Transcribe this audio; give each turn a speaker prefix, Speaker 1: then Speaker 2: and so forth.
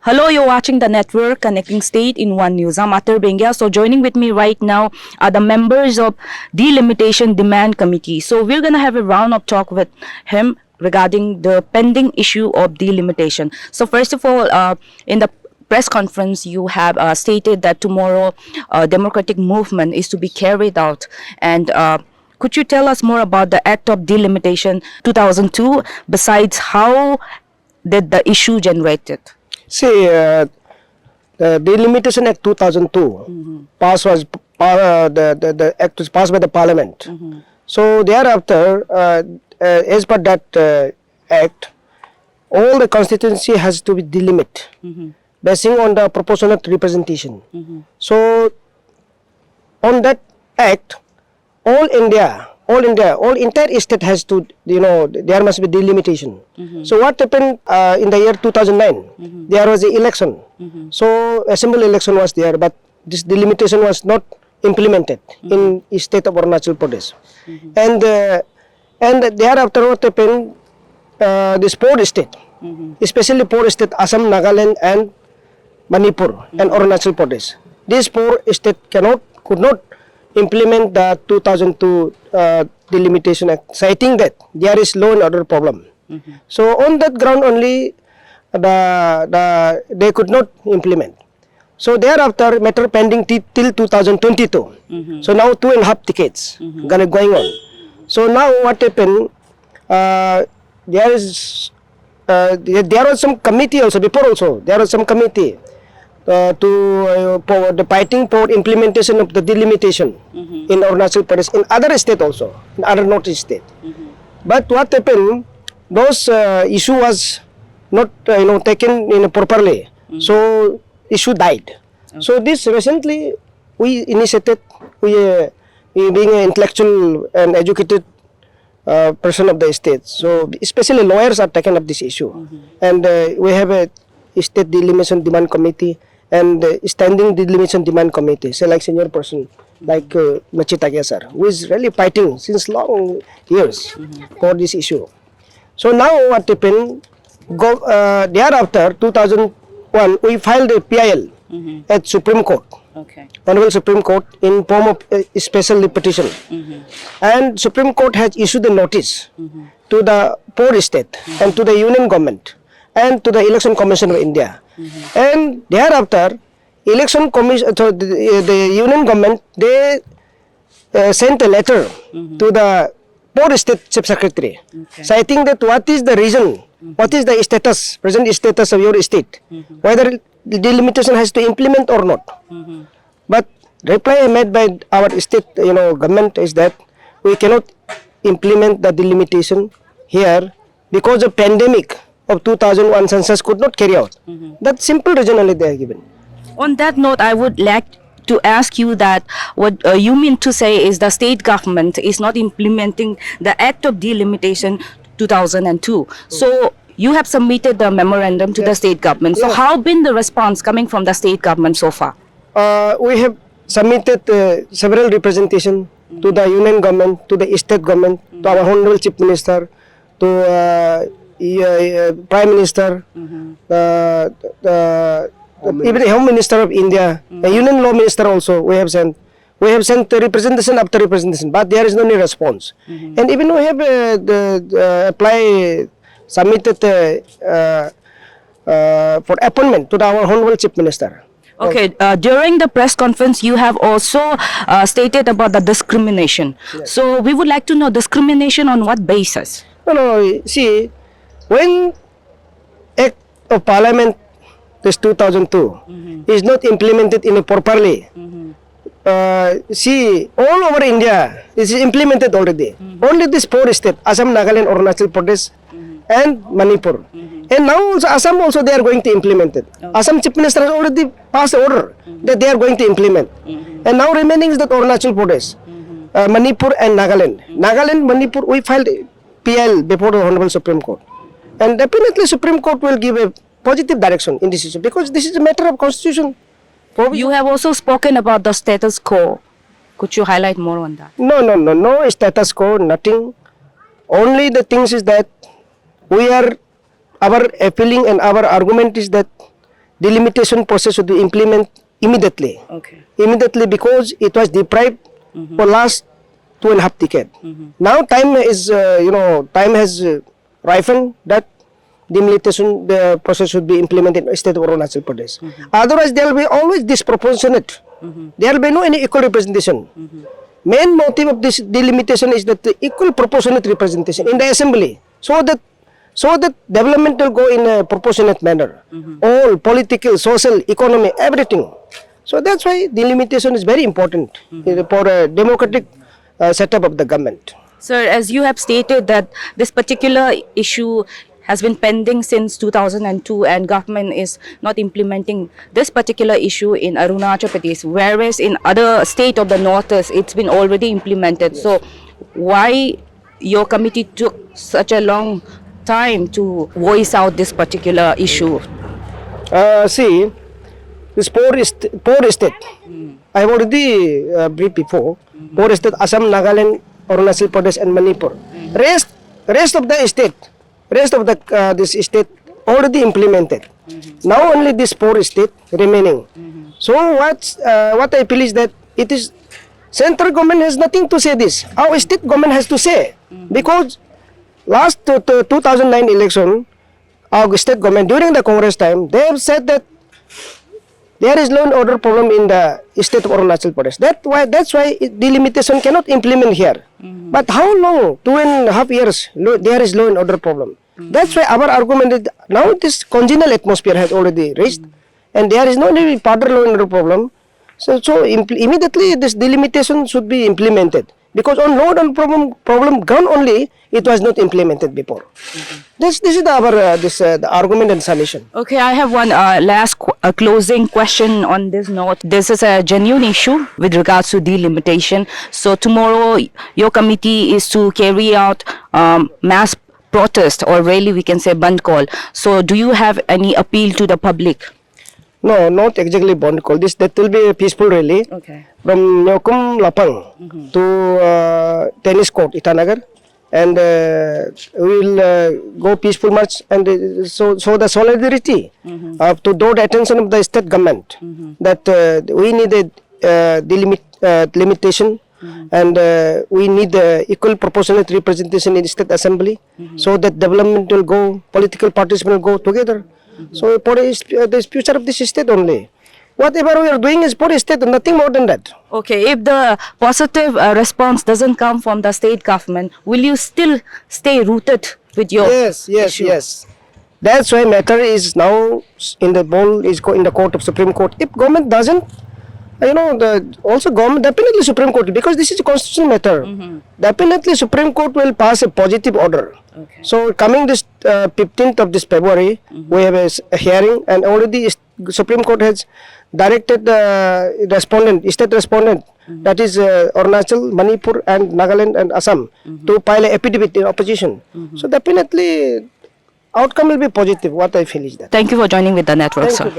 Speaker 1: Hello, you're watching the network Connecting State in One News. I'm Atar Bengia. So joining with me right now are the members of Delimitation Demand Committee. So we're going to have a round of talk with him regarding the pending issue of delimitation. So first of all, in the press conference, you have stated that tomorrow democratic movement is to be carried out. And could you tell us more about the Act of Delimitation 2002? Besides, how did the issue generated?
Speaker 2: See, the Delimitation Act 2002 the act was passed by the Parliament. So thereafter, as per that act, all the constituency has to be delimited, basing on the proportionate representation. So on that act, all entire state has to, there must be delimitation. So what happened in the year 2009? There was an election. So assembly election was there, but this delimitation was not implemented in the state of Arunachal Pradesh. And thereafter what happened, this poor state, especially poor state Assam, Nagaland and Manipur and Arunachal Pradesh. This poor state could not implement the 2002 Delimitation Act, citing that there is law and order problem. So on that ground only, they could not implement. So thereafter, matter pending till 2022. So now 2.5 decades going on. So now what happened? There was some committee also before also. There was some committee for the fighting for implementation of the delimitation in Arunachal Pradesh, in other state also, in other northeast state. But what happened? Those issue was not taken properly. So issue died. So this recently we initiated. We being an intellectual and educated person of the state. So especially lawyers are taken up this issue, and we have a state delimitation demand committee and standing delimitation demand committee, so like senior person like Machitagia sir, who is really fighting since long years for this issue. So now what happened, thereafter 2001 we filed a PIL at Supreme Court, Honorable Supreme Court, in form of a special petition, and Supreme Court has issued a notice to the poor state and to the union government and to the Election Commission of India. And thereafter, Election Commission, the union government, they sent a letter to the poor state chief secretary, citing that what is the reason, what is the status, present status of your state, whether the delimitation has to implement or not. But reply made by our state, government is that we cannot implement the delimitation here because of pandemic of 2001 census could not carry out. That simple reason only they are given.
Speaker 1: On that note, I would like to ask you that what you mean to say is the state government is not implementing the Act of Delimitation 2002. So you have submitted the memorandum to the state government. So how been the response coming from the state government so far?
Speaker 2: We have submitted several representation to the union government, to the state government, to our Honorable Chief Minister, to Prime Minister, even the Home Minister of India, the Union Law Minister also. We have sent representation after representation, but there is no any response. And even we have submitted for appointment to our Honorable Chief Minister.
Speaker 1: Okay, during the press conference, you have also stated about the discrimination.
Speaker 2: Yes.
Speaker 1: So we would like to know discrimination on what basis?
Speaker 2: No, see, when Act of Parliament this 2002 is not implemented in a properly, see, all over India this is implemented already. Only this four state, Assam, Nagaland, Arunachal Pradesh and Manipur. And now also Assam also they are going to implement it. Assam Chief Minister has already passed the order that they are going to implement. And now remaining is that Arunachal Pradesh, Manipur and Nagaland. Nagaland, Manipur, we filed PL before the Honorable Supreme Court. And definitely Supreme Court will give a positive direction in this issue because this is a matter of constitution.
Speaker 1: You have also spoken about the status quo. Could you highlight more on that?
Speaker 2: No status quo, nothing. Only the things is that we are, our appealing and our argument is that delimitation process should be implemented immediately.
Speaker 1: Okay.
Speaker 2: Immediately, because it was deprived for last 2.5 decades. Now time is, time has ripened that delimitation the process should be implemented in the state of Arunachal Pradesh. Otherwise, there will be always disproportionate. There will be no any equal representation. Main motive of this delimitation is that the equal proportionate representation in the assembly, so that development will go in a proportionate manner. All political, social, economy, everything. So that's why delimitation is very important for a democratic setup of the government.
Speaker 1: Sir, as you have stated that this particular issue has been pending since 2002 and government is not implementing this particular issue in Arunachal Pradesh, whereas in other state of the northeast it's been already implemented. Yes. So why your committee took such a long time to voice out this particular issue?
Speaker 2: See, this poor state, I have already briefed before, poor state, Assam, Nagaland, Arunachal Pradesh and Manipur. Rest of the state, this state already implemented. Now only this poor state remaining. So what I feel is that it is central government has nothing to say this. Our state government has to say, because last 2009 election, our state government during the Congress time, they have said that there is law and order problem in the state of Arunachal Pradesh. That's why delimitation cannot implement here. But how long? 2.5 years there is law and order problem. That's why our argument is now this congenial atmosphere has already reached, and there is no any further law and order problem. So immediately this delimitation should be implemented, because on law and problem ground only it was not implemented before. This is our the argument and submission.
Speaker 1: Okay, I have one last closing question on this note. This is a genuine issue with regards to delimitation. So tomorrow your committee is to carry out mass protest, or rally, we can say band call. So do you have any appeal to the public?
Speaker 2: No, not exactly band call. That will be a peaceful rally.
Speaker 1: Okay.
Speaker 2: From Nyokum Lapang to tennis court Itanagar, and we will go peaceful march, and so the solidarity to draw the attention of the state government that we need a delimitation, and we need equal proportionate representation in the state assembly, so that development will go, political parties will go together. So for the future of this state only. Whatever we are doing is for the state, nothing more than that.
Speaker 1: Okay, if the positive response doesn't come from the state government, will you still stay rooted with your issue?
Speaker 2: Yes. That's why matter is now in the ball is in the court of Supreme Court. If government doesn't, also government, definitely Supreme Court, because this is a constitutional matter. Definitely Supreme Court will pass a positive order. Okay. So coming this 15th of this February, we have a hearing, and already Supreme Court has directed the state respondent, that is Arunachal, Manipur and Nagaland and Assam, to file an affidavit in opposition. So definitely outcome will be positive. What I feel is that.
Speaker 1: Thank you for joining with the network, sir.